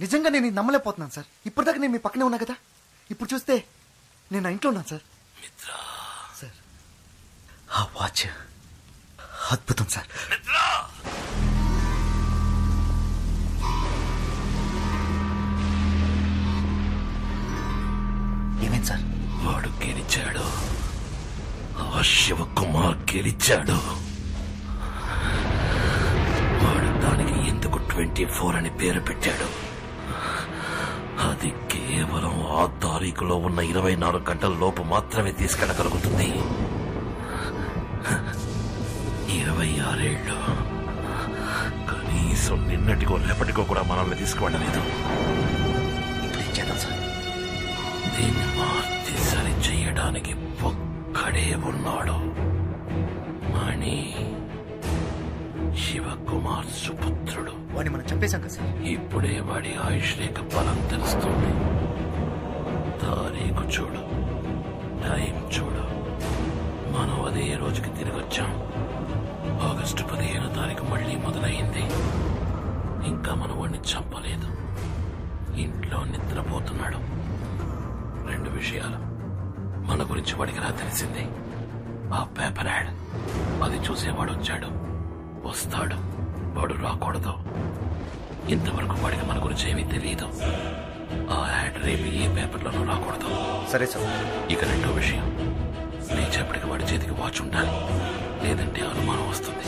నిజంగా నేను నమ్మలేకపోతున్నాను సార్. ఇప్పటిదాకా నేను మీ పక్కనే ఉన్నా కదా, ఇప్పుడు చూస్తే నేను నా ఇంట్లో ఉన్నాను సార్. సార్ ఆ వాచ్ అద్భుతం సార్. ఏమైంది సార్? వాడు గెలిచాడు. ఆ శివకుమార్ గెలిచాడు. వాడు దానికి ఎందుకు 24 అని పేరు పెట్టాడు? అది కేవలం ఆ తారీఖులో ఉన్న 24 గంటల లోపు మాత్రమే తీసుకెళ్ళగలుగుతుంది. 26 ఏళ్ళు కనీసం నిన్నటికో రేపటికో కూడా మనల్ని తీసుకువెళ్ళలేదు. ఇప్పుడు ఏం చేద్దాం సార్? దీన్ని మార్చి సరి చెయ్యడానికి ఒక్కడే ఉన్నాడు. అని శివకుమార్ సుపుత్రుడు. వాడిని మనం చంపేశాం కదా సార్. ఇప్పుడే వాడి ఆయుష్ రేఖ బలం తెలుస్తుంది. తారీఖు చూడు, టైం చూడు. మనం అదే రోజుకి తిరిగి వచ్చాం. ఆగస్టు 15వ తారీఖు మళ్ళీ మొదలైంది. ఇంకా మనం వాడిని చంపలేదు. ఇంట్లో నిద్రపోతున్నాడు. 2 విషయాలు మన గురించి వాడికి ఎలా తెలిసింది? ఆ పేపర్ యాడ్, అది చూసేవాడు వచ్చాడు, వస్తాడు, వాడు రాకూడదు. ఇంతవరకు వాడికి మన గురించి ఏమీ తెలియదు. ఆ యాడ్ రేపు ఏ పేపర్లోనూ రాకూడదు. సరే సార్. ఇక 2వ విషయం, లేచేపటికి వాడి చేతికి వాచ్ ఉండాలి, లేదంటే అనుమానం వస్తుంది.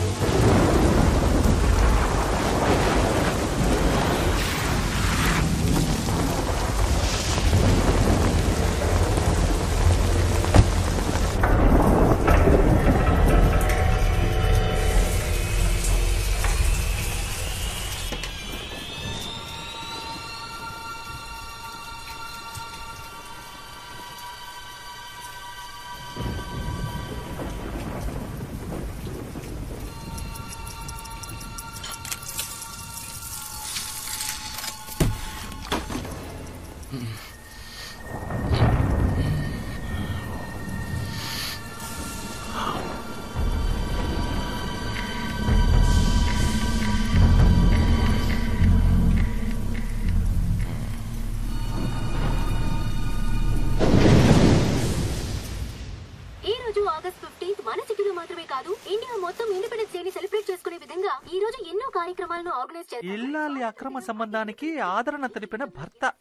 ఆగస్ట్ 15th మన సిటీలో మాత్రమే కాదు, ఇండియా మొత్తం ఇండిపెండెన్స్ డేని సెలబ్రేట్ చేసుకునే విధంగా ఈ రోజు ఎన్నో కార్యక్రమాలను ఆర్గనైజ్ చేస్తారు. ఇల్లాలి అక్రమ సంబంధానికి ఆదరణ తెలిపిన భర్త.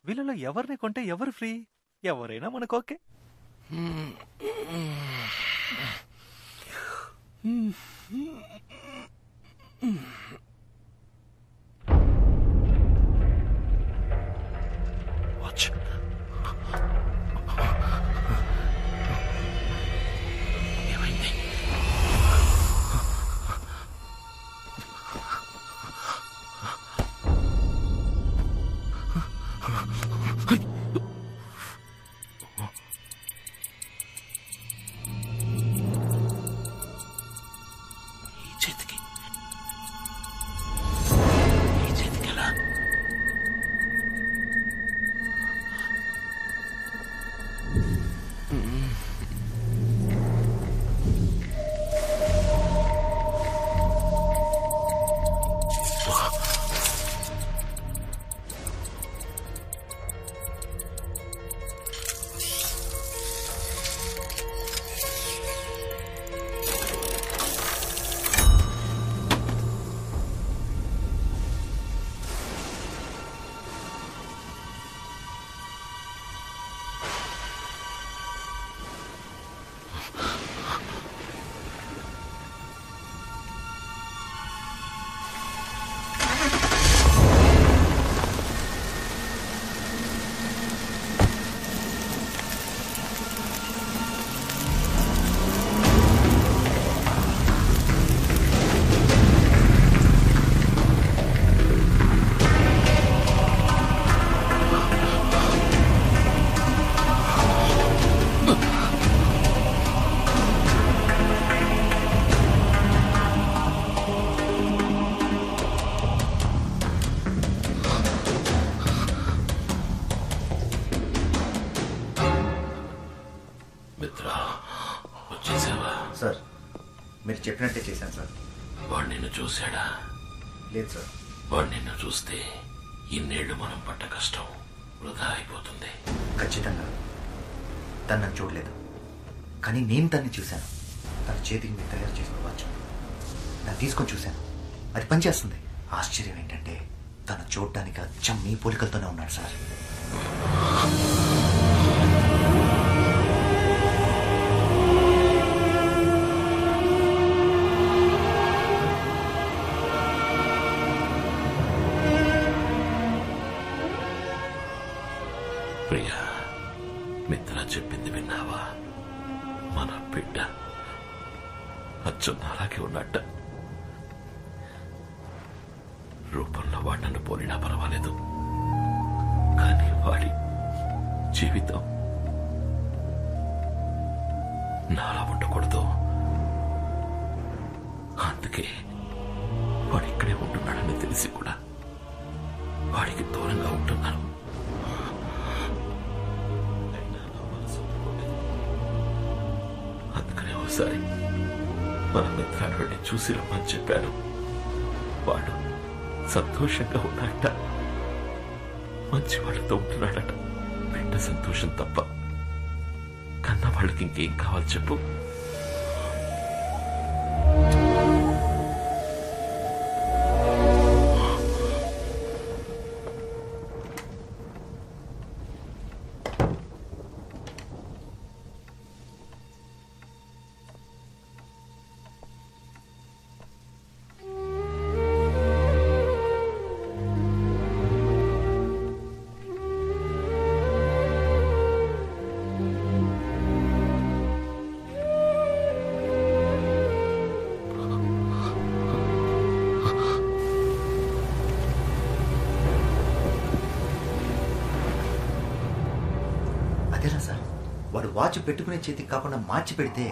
వీళ్ళలో ఎవరిని కొంటే ఎవరు ఫ్రీ? ఎవరైనా మనకు ఓకే. సార్ మీరు చెప్పినట్టే చేశాను సార్. వాడు నిన్ను చూశాడా? లేదు సార్. వాడు నిన్ను చూస్తే ఇన్నేళ్లు మనం పడ్డ కష్టం వృధా అయిపోతుంది. ఖచ్చితంగా తను నన్ను చూడలేదు, కానీ నేను తన్ని చూశాను. తన చేతికి మీరు తయారు చేసిన వాచ్ దాన్ని తీసుకొని చూశాను. అది పనిచేస్తుంది. ఆశ్చర్యం ఏంటంటే తను చూడటానికి అచ్చం మీ పోలికలతోనే ఉన్నాడు సార్. ప్రియా, మిత్ర చెప్పింది విన్నావా? మన బిడ్డ అచ్చం అలాగే ఉన్నట్ట. రూపంలో వాడు నన్ను పోలినా పర్వాలేదు, కానీ వాడి జీవితం నాలా ఉండకూడదు. అందుకే వాడు ఇక్కడే ఉంటున్నాడని తెలిసి కూడా వాడికి దూరంగా ఉంటున్నాను. అందుకనే ఒకసారి మన మిత్రాన్ని చూసి రమ్మని చెప్పాను. వాడు సంతోషంగా ఉన్నాడట, మంచి వాళ్ళతో ఉంటున్నాడట. బిడ్డ సంతోషం తప్ప కన్న వాళ్ళకి ఇంకేం కావాలి చెప్పు? అదేనా సార్, వాడు వాచ్ పెట్టుకునే చేతికి కాకుండా మార్చి పెడితే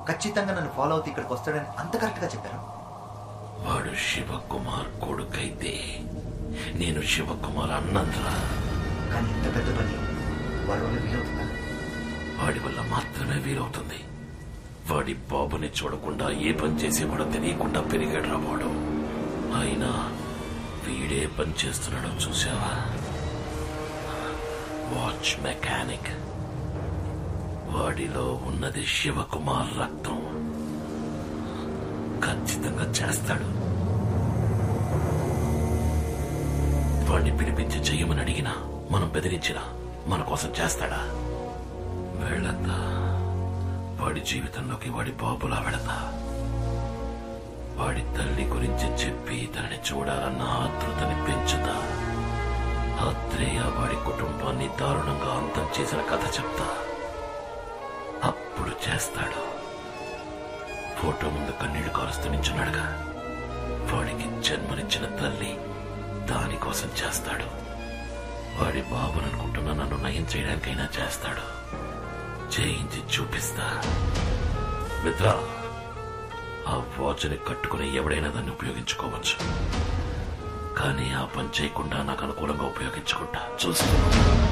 ఖచ్చితంగా నన్ను ఫాలో అవుతూ ఇక్కడికి వస్తాడని అంత కరెక్ట్ గా చెప్పారు. వాడు శివకుమార్ కొడుకైతే నేను శివకుమార్ అన్నందురా. కానీ ఇంత పెద్ద పని వాడి వల్ల వీలవుతుందా? వాడి వల్ల మాత్రమే వీలవుతుంది. వాడి బాబుని చూడకుండా ఏ పని చేసి కూడా తెలియకుండా పెరిగాడు రా వాడు. అయినా వీడే పని చేస్తున్నాడో చూసావా? Watch mechanic. వాడిలో ఉన్నది శివకుమార్ రక్తం. ఖచ్చితంగా చేస్తాడు. వాడిని పిలిపించి చెయ్యమని అడిగినా, మనం బెదిరించినా మన కోసం చేస్తాడా? వెళతా. వాడి జీవితంలోకి వాడి బాబులా వెళతా. వాడి తల్లి గురించి చెప్పి తనని చూడాలన్న ఆతృతని పెంచుతా. ఆత్రేయ వాడి కుటుంబాన్ని దారుణంగా అంతం చేసిన కథ చెప్తా. అప్పుడు చేస్తాడు. ఫోటో ముందు కన్నీళ్లు కారుస్తూ నించున్నాడుగా, వాడికి జన్మనిచ్చిన తల్లి దానికోసం చేస్తాడు. వాడి బాబుననుకుంటున్న నన్ను నయం చేయడానికైనా చేస్తాడు. చేయించి చూపిస్తా. మిత్ర, ఆ వాచ్ని కట్టుకుని ఎవడైనా దాన్ని ఉపయోగించుకోవచ్చు, కానీ ఆ పని చేయకుండా నాకు అనుకూలంగా ఉపయోగించుకుంటా. చూస్తున్నాను.